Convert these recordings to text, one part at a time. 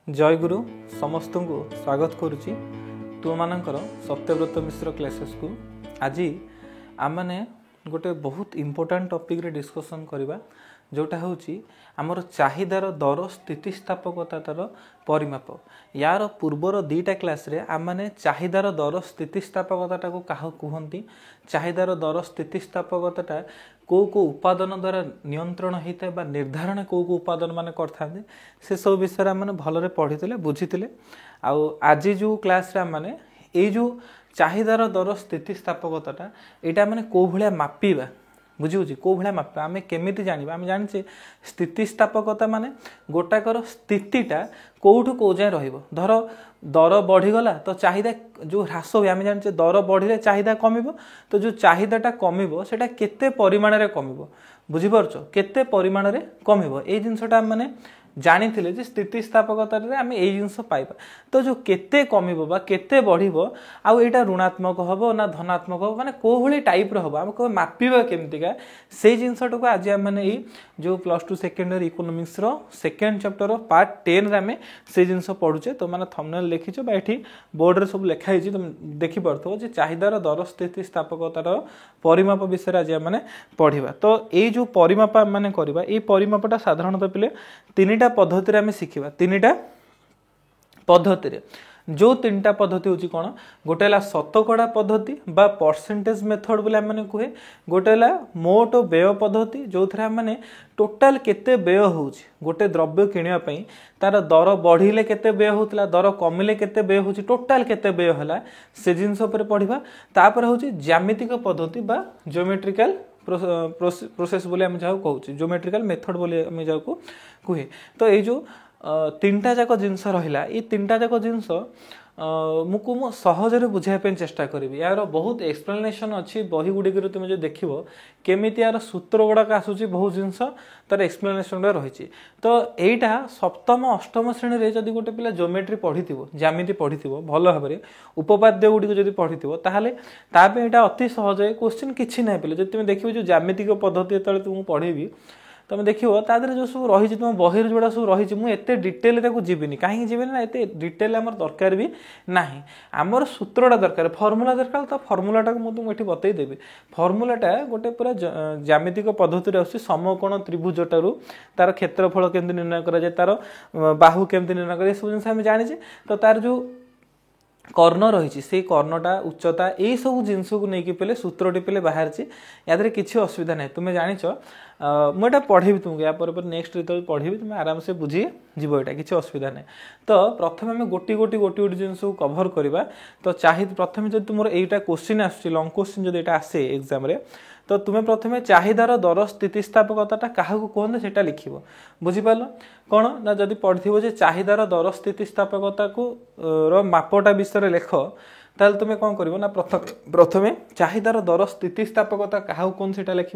जय गुरु समस्त को स्वागत करुच्ची तुम मानकर सत्यव्रत मिश्र क्लासेस को आज आम मैंने गोटे बहुत इम्पोर्टाट टॉपिक रे डिस्कशन करवा जोटा हूँ आमर चाहिदार दर स्थितिस्थापकतार परिमाप यार पूर्वर दुईटा क्लास रे आम मैंने चाहिदार दर स्थितिस्थापकता को क्या कहती चाहिदार दर स्थितिस्थापकता कौ कौ उपादान द्वारा नियंत्रण होता है निर्धारण कौ कौ उपादान मान करते से सब विषय मैंने भलरे पढ़ी बुझी आज जो क्लास रे मैंने ये जो चाहिदार दर स्थितिस्थापकता यहाँ मैंने कौ भाया मापिबा बुझी कौ भाया मापिबा आम केमी जाना आम जाने स्थितिस्थापकता माने गोटाकर स्थितिटा कौठू कौ जाए रर दर बढ़ीगला तो चाहिदा जो ह्रास हुए आम जाने दर बढ़े चाहिदा कमिब तो जो चाहिदाटा कमिब से केते परिमाण रे कमिब बुझीपार केते परिमाण रे कमिब ये जिनसटा मैंने जानी जे स्थितिस्थापकता आम ये जिनस पाइबा तो जो केते कमिब बा केते बढ़िबो आउ एटा ऋणात्मक हबो ना धनात्मक हबो माने को भली टाइप रो हबो हम को मापिबा केमतिका से जिनसटा को आज हम माने जो +2 सेकेंडरी इकोनॉमिक्स रो सेकंड चैप्टर रो पार्ट 10 रे हमें से जिनस पढुचे तो माने थंबनेल लिखिछो बा एठी बोर्ड रे सब लिखा हिची तुम देखि परथो जे चाहिदार दर स्थितिस्थापकतार परिमाप विषय आज माने पढिबा तो ए जो परिमाप माने करबा ए परिमापटा साधारणतः पिले तीनटा पद्धति आम शिखा तीनटा पद्धति जो तीनटा पद्धति हूँ कौन गोटे शतकड़ा पद्धति बा परसेंटेज मेथड बोले मैंने कहे गोटे मोट व्यय पद्धति जो थे मैंने टोटाल केते व्यय हो गोटे द्रव्य किणापी तार दर बढ़िले केते व्यय होता दर कमिले केते व्यय हो टोटाल केते व्यय है से जिनस पढ़ा तापर हूँ ज्यामितिक पद्धति बा ज्योमेट्रिकल प्रोसेस बोले आम जहाँ कहूँ ज्योमेट्रिकल मेथड बोले आम जहाँ को कहे तो ये जो तीनटा जाक जिनस रहा ये तीनटा जाक जिनस मुझे सहजरे बुझाई चेष्टा करी यार बहुत एक्सप्लेनेशन अच्छी बही गुड़िक तुम जो देख केमी यार सूत्र गुड़ाक आसूँ बहुत जिनस तार एक्सप्लेनेशन रही तो यहीटा सप्तम अष्टम श्रेणी में जब गोटे पिला ज्योमेट्री पढ़ी ज्यामिति पढ़ी भल भाव में उपपाद्य गुड़िक जब पढ़ी ताहले ताप यहाँ अति सहज क्वेश्चन किसी ना पे जब तुम देखो जो ज्यामितिक पद्धति जो तुमको पढ़ेबी तुम देखो तादर जो सब रही तुम बही जोड़ा सब रही मुझे डिटेल जीविनी कहीं जीवन ना एत डिटेल आम दरकार भी ना आमर सूत्रटा दरकार फर्मूला दरकार तो फर्मूलाटा को मुझे ये बतईदेवी फर्मूलाटा गोटे पूरा ज्यामितिक पद्धति आस समकोण त्रिभुजटारू तार क्षेत्रफल केमती निर्णय कराए तार बाहु केमती निर्णय कराए सब जिन जाने तो तार जो कर्ण रही से कर्णटा उच्चता यही सब जिनस को लेकिन पे सूत्रटी पे बाहर या किसी असुविधा ना तुम्हें जाच मुझे पढ़ेबी तुमको या नेक्स्ट जो पढ़ी तुम आराम से बुझी जीव यहाँ किसी असुविधा ना तो प्रथम आम गोटी गोटी गोटी गोटी जिनस को कभर करवा तो चाहिए प्रथम जो तुम यहीटा क्वेश्चन आस लंग क्वेश्चन जो यहाँ आसे एग्जाम रे तो तुम्हें प्रथम चाहिदार दर स्थितिस्थापकता क्या कहते से लिख बुझीपार कौन ना जदि पढ़ी जे चाहिदार दर स्थितिस्थापकता को मापटा विषय लेख ताल तुम्हें कौन कर ना प्रथमे चाहिदार दर स्थितिस्थापकता क्या कौन से लिख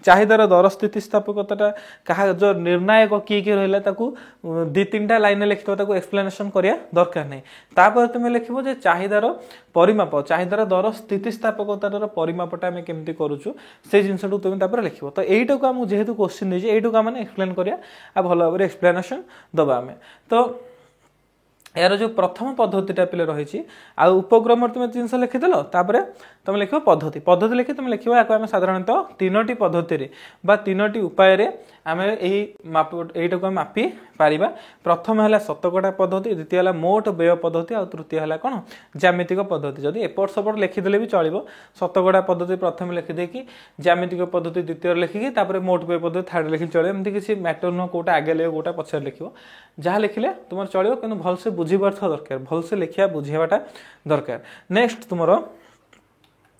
चाहिदार दर स्थितिस्थापकता क्या जो निर्णायक किए रहा दी तीन लाइन लिख एक्सप्लेनेशन करिया दरकार नहीं तापर तुम्हें लिख चाहिदार परिमाप चाहिदार दर स्थितिस्थापकतार परिमापटा आम केमती करूँ से जिन तुम्हें लिख तो यहीटा को आम जेहेतु क्वेश्चन देजे यहीटा आम एक्सप्लेन करिया भल भाव एक्सप्लेनेशन दबा आम तो यार जो प्रथम पद्धतिटा पे रही उपक्रम तुम जिनस लिखिदेल तुम लिख पद्धति पद्धति लिखी तुम लिख आम साधारणतः तीनोटी पद्धति बा तीनोटी उपाय आम यहीटा को मापी पार प्रथम है शतकड़ा पद्धति द्वितीय है मोट व्यय पद्धति और तृतीय है कौन ज्यामितिक पद्धति जदि एपट सपट लिखिदेले भी चलो शतकड़ा पद्धति प्रथम लिखिदे कि ज्यामितिक पद्धति द्वितीय लिखिकी मोट व्यय पद्धति थर्ड लिखी चलो एमती किसी मैटर नुह कौटा आगे लिख कौटा पछार लिख जहाँ लिखिले तुम चलो कि भलसे बुझी पार्थ दरकार भलसे लिखा बुझेबाटा दरकार नेक्स्ट तुम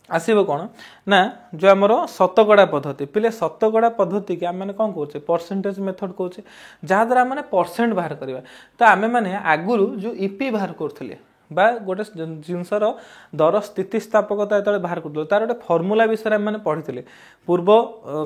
आसब कौन ना जो आमर शतकड़ा पद्धति पिले शतकड़ा पद्धति की आम कौन कहे परसेंटेज मेथड कहे जहाद्वारा आम परसेंट बाहर करवा तो आम मैंने आगुरी जो ईपी बाहर करते बा गोटे जिनसर दर स्थितिस्थापकता जो बाहर कर तार गोटे फर्मूला विषय आम पढ़ी पूर्व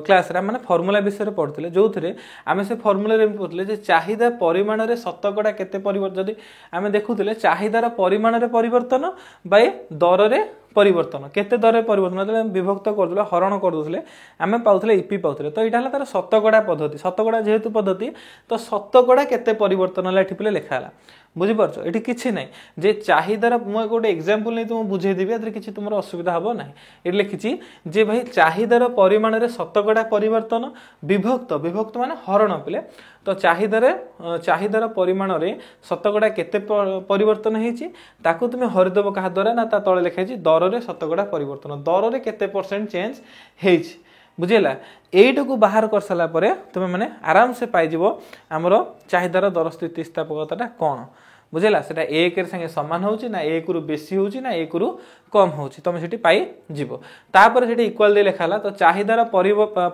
क्लास आम फर्मूला विषय पढ़ते जो थे आम से फर्मूला पढ़ते चाहिदा परिमाण में शतकड़ा केते परिवर्तन जदि आम देखुले चाहिदार परिमाण में परिवर्तन बाय दर परिवर्तन केते दर परिवर्तन जेतले विभक्त करदुले हरण करदुले आमे पाउथले इपी पाउथले तो एटा हला तार शतकड़ा पद्धति शतकड़ा जेहेतु पद्धति तो शतकड़ा केते परिवर्तन हला एठी पले लेखा हला बुझी पारछो एठी किछि नै जे चाहिदार मु गोटे एग्जांपल नै तुम बुझे देबी एथरे किछि तुमर असुविधा हबो नै एठी लिखिछि जे भाई चाहिदार परिमाण रे शतकड़ा परिवर्तन विभक्त विभक्त माने हरण पले तो चाहिदार परिमाण रे शतकड़ा केते परिवर्तन हेछि ताकू तुम हरिदेव कहा द्वारा ना ता तळे लिखाइछि दर रे शतकड़ा परिवर्तन दर रे केते परसेंट चेंज हेछि बुझेला एटा को बाहर कर साला परे तुम माने आराम से पाई जिवो हमरो चाहिदार दर स्थिति स्थापकताटा कोन बुझेला सेटा एक रे संगे समान होउची ना एक रु बेसी होउची ना एक रु कम होउची तुम सेठी पाई जिवो तापर सेठी इक्वल दे लेखाला तो चाहिदार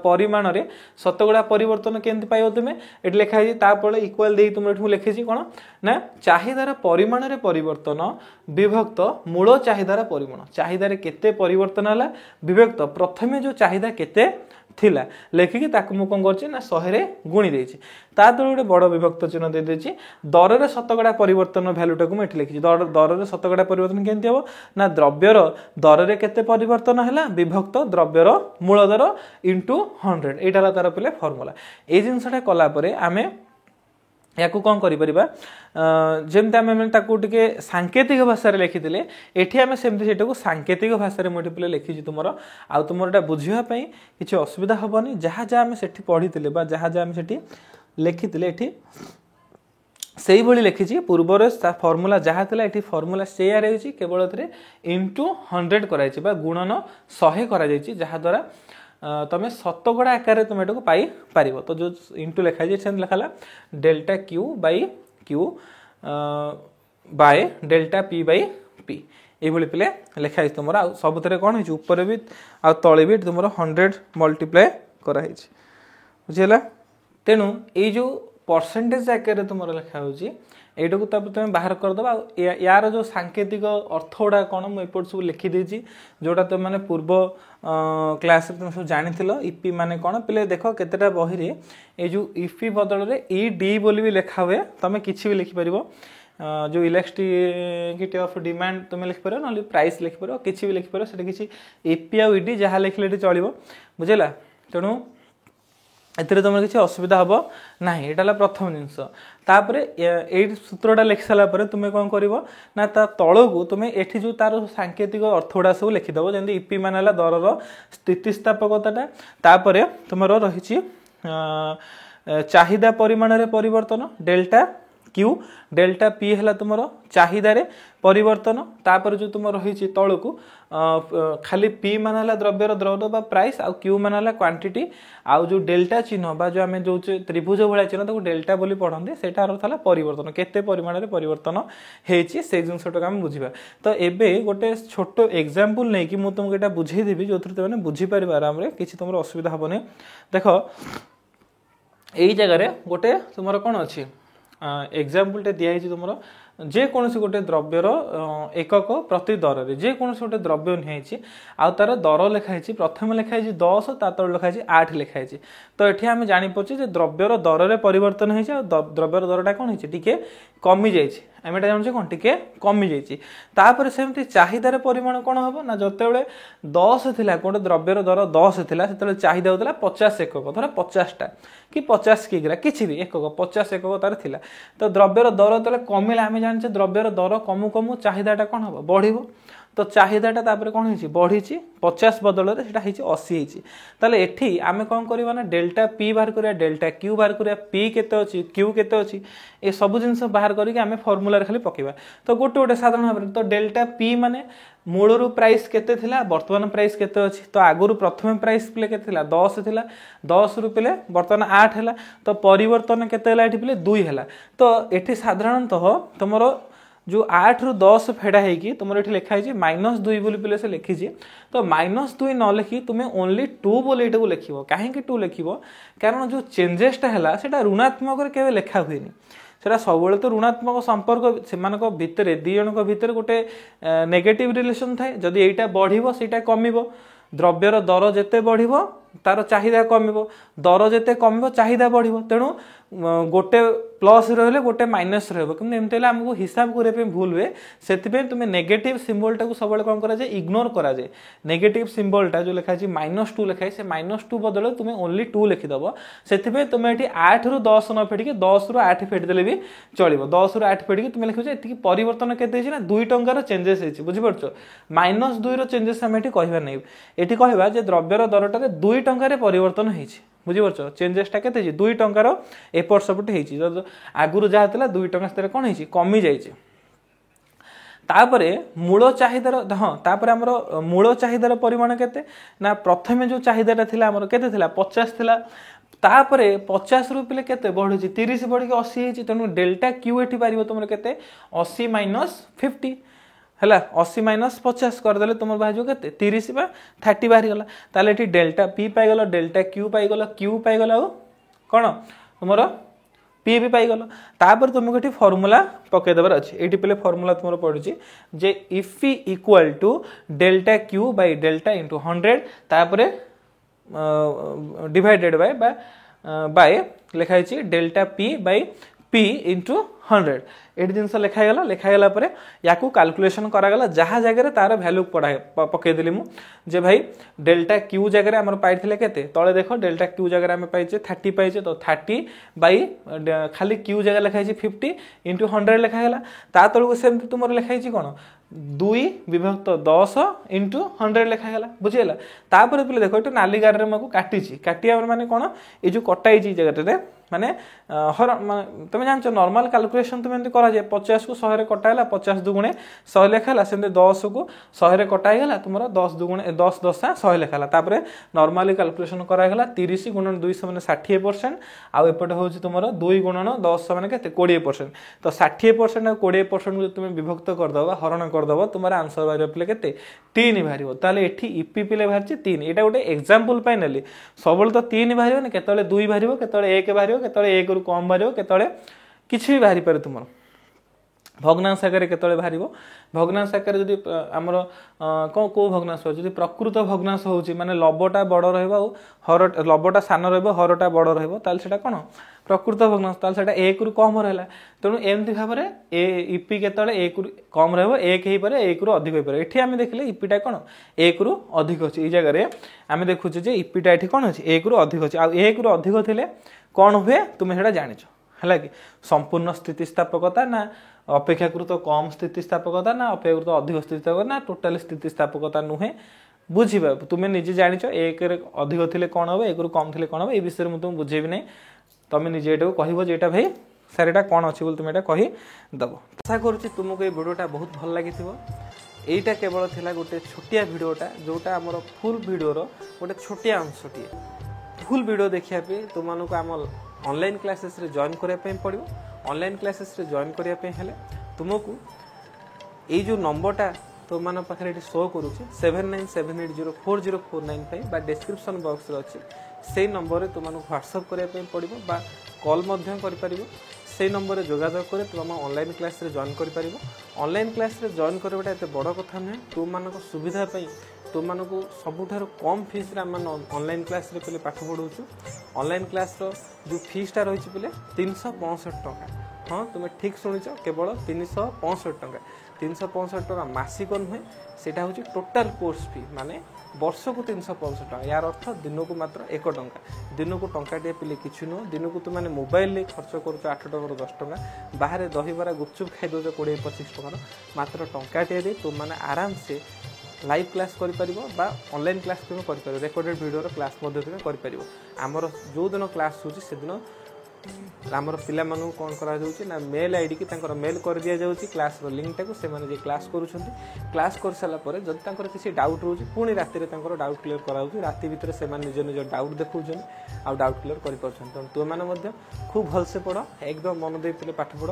परिमाण रे शतकड़ा परिवर्तन केंति पाइबो तुमे एठी लेखा है तापर इक्वल दे तुम एठी लिखिछि कोन ना चाहिदार परिमाण रे परिवर्तन विभक्त मूल चाहिदार परिमाण चाहिदार केते परिवर्तन हला विभक्त प्रथमे जो चाहिदा केते थिला लेखिकी ताकू मु कोन करछि ना 100 रे गुणी देछि ता तळे गोटे बड़ विभक्त चिन्ह दे देछि दर रे शतकड़ा परिवर्तन वैल्यूटा को एठी लिखिछि दर रे शतकड़ा परिवर्तन केंति हो ना द्रव्यर दर रे केते परिवर्तन हला विभक्त द्रव्यर मूल दर इनटू 100 एटा तार पले फार्मूला ए जिंसटा कला परे आमे याकू कौन करि परिबा जेमते आमे ताकू टिके सांकेतिक भाषा रे लिखिथिले एठी आमे सेमते सेटा को सांकेतिक भाषा रे मल्टीप्ले लिखिछि तुमरो आ तुमरटा बुझिया पई किछि असुविधा हबनी जहा जहा आमे सेठी पढिथिले बा जहा जहा आमे सेठी लिखिथिले एठी सेही भली लिखिछि पूर्वर फार्मूला जहा थिला एठी फार्मूला सेया रहछि केवल एथरे इनटू 100 कराइछि बा गुणन 100 करा जाइछि जहा द्वारा तमे शतकड़ा आकार तुम एटा को पाई पारिबो तो जो इनटू लिखा जे सेम लिखाला delta Q by Q by delta P by P ए भली पिले लिखा है तुमरा सब थरे कोन है ऊपर भी आ तळे भी तुमरा 100 मल्टीप्लाई करा है बुझिला तेनु ए जो परसेंटेज आकार तुमरा लिखा होची एटा को तब तुम बाहर कर दबा यार जो सांकेतिक अर्थ उडा कोन म एपोर्ट सब लिखि देछि जोटा तुम माने पूर्व क्लास रे तुम सब जानिथिलो ईपी माने कोन पले देखो केतेटा बही रे ए जो ईपी बदल रे ई डी बोली भी लिखा हुए तमे किछि भी लिखि परिबो जो इलेक्ट्रिसिटी ऑफ डिमांड तुम लिखि परबो नली प्राइस लिखि परबो किछि भी लिखि परबो सेटा किछि ईपी आ ईडी जहा लिखले चलिबो बुझिला तेनु एतरे तुम किसी असुविधा हम ना यहाँ प्रथम जिनस तापर ये सूत्रटा लिखि सारा तुम कौन कर ना तल को तुम एठी जो तार सांकेतिक अर्थ गुड़ा सब लिखिदेव जमी ईपी मान दरर स्थितिस्थापकता तापर तुम रही चाहिदा परिमाण रे परिवर्तन डेल्टा क्यू डेल्टा पी है तुम चाहिदार परिवर्तन तापर जो तुम रही तल को खाली पी मान है द्रव्यर द्रव्य बा प्राइस आ क्यू मान है क्वांटिटी आउ जो डेल्टा चिन्ह बा जो आम जो त्रिभुज भाया चिन्ह तो डेल्टा बोली पढ़ते सेटा था परिवर्तन केते परिमाण रे परिवर्तन होती से जिनसटा आम बुझा तो एबे गोटे छोट एग्जांपल नहीं कि मुझे तुमको यहाँ बुझेदेवी जो तुम बुझीपार आराम से किसी तुम असुविधा हेनी देख यही जगह गोटे तुम कौन अच्छी एग्जांपल टे दिया तुम जेकोसी गोटे द्रव्यर एकक प्रति दर रे जेकोसी गोटे द्रव्य नहीं आ तार दर लिखाई प्रथम लिखाई 10 तले लिखाई 8 लिखाई तो ये आम जापे द्रव्यर दर रे परिवर्तन होती द्रव्यर दरटा कौन होती कमी जामें जानते कौन टी कमी जापर सेमती चाहिदार परिमाण कौन हम ना जिते 10 थी गोटे द्रव्यर दर 10 थी चाहिदा होता 50 एकक धर 50टा कि 50 किग्रा किसी भी एकक 50 एकक तार थिला तो द्रव्यर दर तले कमिला आम जाने द्रव्यर दर कमु कमु चाहिदाटा कौन हम बढ़ तो चाहिदाटा तापर कौन होती बढ़ी 50 बदल से 80 ताले एठी आमे कौन करवा ना डेल्टा पी बाहर करिया डेल्टा क्यू बाहर करिया पी केते अछि क्यू केते अछि ए सब जिनस बाहर करके आमे फार्मूला रे खाली पकेबा तो गोटे गोटे साधारण भाव तो डेल्टा पी माने मूलरू प्राइस केते थिला वर्तमान प्राइस केते अछि तो आगुरु प्रथम प्राइस प्ले केते थिला 10 थिला 10 रु प्ले वर्तमान 8 हैला तो परिवर्तन केते हैला एठी प्ले 2 हैला तो एठी साधारणतः तुमरो जो 8 रु 10 फेड़ा है तुम ये लिखाई -2 बोली पे से लिखी तो -2 न लिखी तुम्हें ओनली 2 बोली ये लिख कहीं 2 लिख कारण जो चेंजेसटा है सेटा ऋणात्मक के लिखा हुए सेटा सब तो ऋणात्मक संपर्क से भितर दी जन भितर गोटे नेगेटिव रिलेशन थाए जदि यहीटा बढ़ से कम द्रव्यर दर जिते बढ़ तार चाहिदा कम दर जिते कम चाहिदा बढ़ तेणु गोटे प्लस रही गोटे माइनस रही आमको हिसाब करने भूल हुए से तुम्हें नेगेटिव सिंबलटा को सब कौन कराए इग्नोर कराए नेगेटिव सिंबलटा जो लिखाई -2 लिखाई से -2 बदल तुम्हें ओनली 2 लिखिदेव से तुम्हें ये 8 रू 10 न फेटिक 10 रू 8 फेटिदेले भी चलो 10 रू 8 फेटिक तुम्हें लिखुचे ये परिवर्तन के ना 2 टंकार चेंजेस होती बुझीपार -2 रो आम ये कहवा नहीं ये कहवा द्रव्यर दरटार 2 टंकार परिवर्तन होती बुझीपार चेंजेसटा के 2 टंकार एपट सपट हो आगुरी जहाँ था 2 टंका कौन हो कमी जाइए तापर मूल चाहिदार हाँ तापर आमर मूल चाहिदार परिमाण केते ना प्रथमे जो चाहिदाटा थिला आमर केते थिला 50 थिला तापर 50 रू पिले केते बढ़ुची 30 बढ़ी 80 होती तेणु डेल्टा क्यू एटी पार तुम के 80 - 50 है 80 - 50 करदे तुम बाहर के 30 बा 30 बाहरी गला ताले डेल्टा पी पाइगल डेल्टा क्यू पाइगल आउ कौन तुम पी भी पाइगल तापर तुमको ये फर्मूला पकईदेवर अच्छे ये पे फर्मूला तुम पड़ी जे if P equal to delta Q by delta into 100 तापर डिवाइडेड बाय लिखाई delta P by P into 100 ये जिनस लिखाईगला या कैलकुलेशन करागला जहाँ जगह तार भैल्यू पकईदेली मुझे भाई डेल्टा क्यू जगह आम पाई के तले देख डेल्टा क्यू जगह आम पाइचे 30 पाइचे तो 30 बाई खाली क्यू जगह लिखाई 50 इंटू 100 लिखाईगला ता तलू से तुम लिखाई कौन 2 विभक्त 10 इंटू 100 लिखाईगला बुझीगला तापर पे देख ये नाली गारे मुझे काटी माने कौन ये जो कटाई जगह माने हर तुम जान नॉर्मल कैलकुलेशन तुम कराए 50 को 100 कटाला 50 दुगुणे 100 लिखाला से 10 को 100 कटाईगला तुम 10 दुगुणे 10 10 100 लिखाला तापर नॉर्मली कैलकुलेशन करागला 30 गुणन 200 माने 60% आउ एपटे हूँ तुम 2 गुणन 10 माने केते 20% तो 60% और 20% को तुम विभक्त करदब हरण करदब तुम आंसर बाहर पे के 3 बाहर ताले एठी इपी पिले बाहर 3 यहाँ गोटे एग्जांपल पाई नेली सब तो 3 बाहर केतले 2 बाहर केतले 1 बाहर केतले 1 रू कम बाहर केतले किछि भी बाहरी पारे तुम भग्नांश आकार केतले बाहर भग्नांश आकार जदि आमर कौन कौ भग्नांश जदि प्रकृत भग्नांश होची माने लबटा बड़ रहिबो हर लबटा सान रहिबो हरटा बड़ रहिबो ताल सेटा कोन प्रकृत भग्नांश ताल सेटा 1 रू कम रहला तेणु एमती भाव में इपी केतले 1 रू कम रहिबो 1 हे पारे 1 रू अधिक हे पारे एठी आमे देखले इपीटा कोन 1 रू अधिक अछि ई जगह रे आमे देखुचे जे इपीटा एठी कोन अछि 1 रू अधिक अछि आ 1 रू अधिक थिले कोन हुए तुमे सेटा जानिछ है कि संपूर्ण स्थितिस्थापकता ना अपेक्षाकृत कम स्थितिस्थापकता ना अपेक्षाकृत अधिक स्थितिस्थापकता ना टोटाल स्थितिस्थापकता नुहे बुझीबा तुम्हें निजे जानिछ 1 रे अधिक थिले कोन हो 1 रू कम थिले कोन हो ए विषय में तुम बुझेबी नै तुम निजे एटा कहबो जे एटा भाई सर एटा कोन अछि बोल तुम एटा कहि दबो आशा करूची तुमको ए वीडियोटा बहुत भल लागिथिबो एटा केवल थिला गोटे छोटिया वीडियोटा जोटा हमर फुल वीडियो रो गोटे छोटिया अंशटी फुल वीडियो देखिया पे तुमनको आम ऑनलाइन क्लासेस रे जॉइन करने पड़ो ऑनलाइन क्लासेस रे जॉइन करने तुमको ये जो नंबरटा तुम मान पाखे शो करुचे 7978040495 बा डिस्क्रिप्शन बॉक्स रे अच्छी से नंबर तुमको व्हाट्सअप करने पड़ो बा कॉल कर से नंबर रे जोगाजोग कर तुम ऑनलाइन क्लास रे जॉइन कर ऑनलाइन क्लास रे जॉइन करवाटा एत बड़ कथा नुहे तुम मान सुविधा तुम मानक सबुठार कम फीस ऑनलाइन क्लास रे पे पाठ पढ़ाऊँ ऑनलाइन क्लास रो जो फीसटा रही पे 365 टंका हाँ तुम ठीक शुणिच केवल 365 टंका 365 टंका मासिक नुहे सेटा हूँ टोटाल कोर्स फी माने वर्ष को 365 टंका यार अर्थ दिन को मात्र 1 टंका दिन को टंकाटे पिले किसी नुह दिन को तुम मोबाइल खर्च कर 8 टंका 10 टंका बाहर दहीबरा गुपचुप खाई दौच 20-25 टंकार मात्र टंकाटे तुम मैंने आराम से लाइव क्लास करा ऑनलाइन क्लास तुम कर रेकर्डेड वीडियो क्लास कर आमर जो दिन क्लास होदिन आमर पिला कौन करा मेल आईडी की मेल कर दि जाऊँगी क्लास लिंकटा को से क्लास क्लास कर सारापर जब किसी डाउट रोचे पुणी राति डाउट क्लीयर कराऊँ राति भितर से निज निज डाउट देखा आ डाउट क्लीयर कर तुमने खूब भलसे पढ़ एकदम मन दे पे पाठ पढ़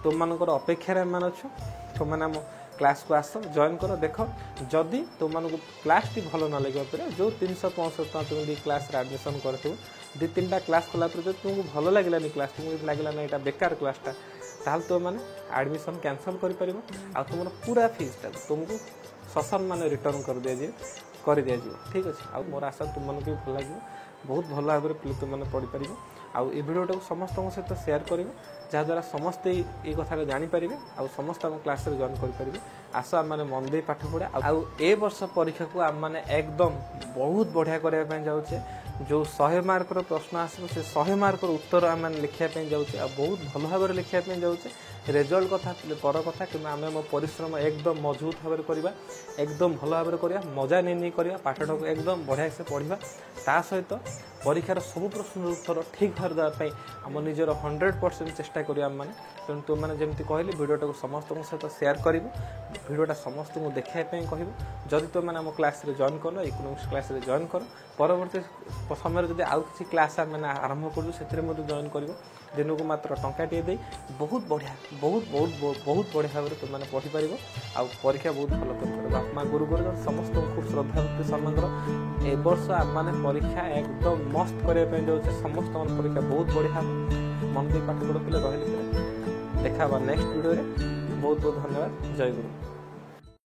तुम मानकर अपेक्षार मान अच्छु तुमने आम क्लास को आस जॉइन कर देख जदि तुम क्लास टी भल न लगे जो 365 टका तुम क्लास एडमिशन कर 2-3टा क्लास कलापर जो तुमको भल लगे क्लास तुमको लगे ना यहाँ बेकार क्लासटा ताल तुम मैंने एडमिशन कैंसल कर तुम पूरा फीसटा तुमको ससन मान रिटर्न कर दिया ठीक अच्छे आ मोर आशा तुमको भी भल लगे बहुत भल भाव में तुमने पढ़ी पार आउ ए भिडियोटा समस्त सहित शेयर करेंगे जहाँद्वारा समस्ते ये कथा जानीपारे और समस्त आम क्लास जॉइन करेंगे। आस आम मैंने मन दे पाठ पढ़े आउ ए वर्ष परीक्षा को आम मैंने एकदम बहुत बढ़िया करने जाऊे जो 100 मार्क प्रश्न आसो से 100 मार्क उत्तर आम लिखापी जाऊे बहुत भल भाव लिखापी जाऊे रिजल्ट कथा पर कथा कि आम मो परिश्रम एकदम मजबूत भाव करवा एकदम भल भाव करवा मजा नहीं करवा पाठटा को एकदम बढ़िया से पढ़ा ता सहित परीक्षार सब प्रश्न उत्तर ठीक भाव देवाई आम निजर 100% चेष्टा करिया माने तेणु तुम मैंने जमी कहली भिडियोटा को समस्त सहित शेयर कर भिडियोटा समस्त को देखापी कहब जदि तुम मैंने आम क्लास जॉइन कर इकोनॉमिक्स क्लास जॉइन कर परवर्ती समय जब आउ कि क्लास मैंने आरंभ करूँ से जॉइन कर दिन को मात्र टंकाटे दे बहुत बढ़िया बहुत बढ़िया भाव तुम मैंने पढ़ीपर आ परीक्षा बहुत भल कर बापा गुरु गुरुजन समस्त खूब श्रद्धा भक्ति सम्मान कर ए वर्ष आम मैंने परीक्षा एकदम मस्त करने जाऊे समस्त परीक्षा बहुत बढ़िया मन दे पाठ पढ़ पे रही देखा नेक्स्ट वीडियो बहुत बहुत धन्यवाद। जय गुरु।